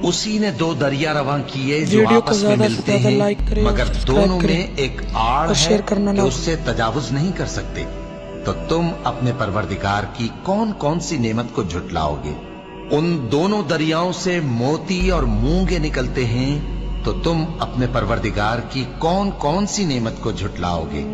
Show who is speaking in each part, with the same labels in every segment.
Speaker 1: उसी ने दो दरिया रवां किए जो आपस में मिलते हैं, मगर दोनों में एक आड़ है कि उससे तजावुज नहीं कर सकते। तो तुम अपने परवरदिगार की कौन कौन सी नेमत को झुटलाओगे? उन दोनों दरियाओं से मोती और मूंगे निकलते हैं, तो तुम अपने परवरदिगार की कौन कौन सी नेमत को झुटलाओगे?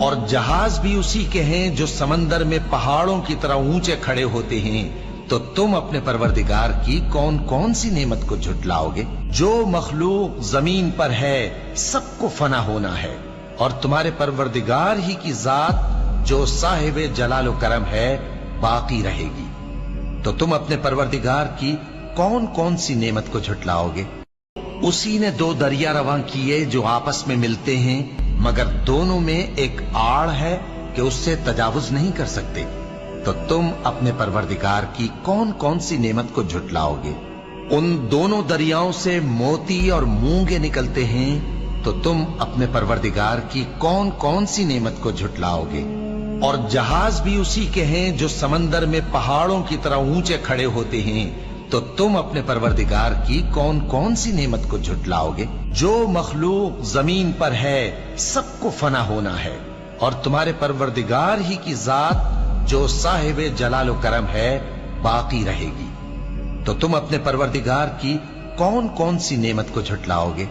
Speaker 1: और जहाज भी उसी के हैं जो समंदर में पहाड़ों की तरह ऊंचे खड़े होते हैं, तो तुम अपने परवरदिगार की कौन कौन सी नेमत को झुटलाओगे? जो मखलूक जमीन पर है सबको फना होना है, और तुम्हारे परवरदिगार ही की जात जो साहिब जलाल करम है बाकी रहेगी। तो तुम अपने परवरदिगार की कौन कौन सी नेमत को झुटलाओगे? उसी ने दो दरिया रवां किए जो आपस में मिलते हैं, मगर दोनों में एक आड़ है कि उससे तजावुज नहीं कर सकते। तो तुम अपने परवरदिगार की कौन कौन सी नेमत को झुटलाओगे? उन दोनों दरियाओं से मोती और मूंगे निकलते हैं, तो तुम अपने परवरदिगार की कौन कौन सी नेमत को झुटलाओगे? और जहाज भी उसी के हैं जो समंदर में पहाड़ों की तरह ऊंचे खड़े होते हैं, तो तुम अपने परवरदिगार की कौन कौन सी नेमत को झुटलाओगे? जो मखलूक जमीन पर है सबको फना होना है, और तुम्हारे परवरदिगार ही की जात जो साहिब जलाल करम है बाकी रहेगी। तो तुम अपने परवरदिगार की कौन कौन सी नेमत को झुटलाओगे?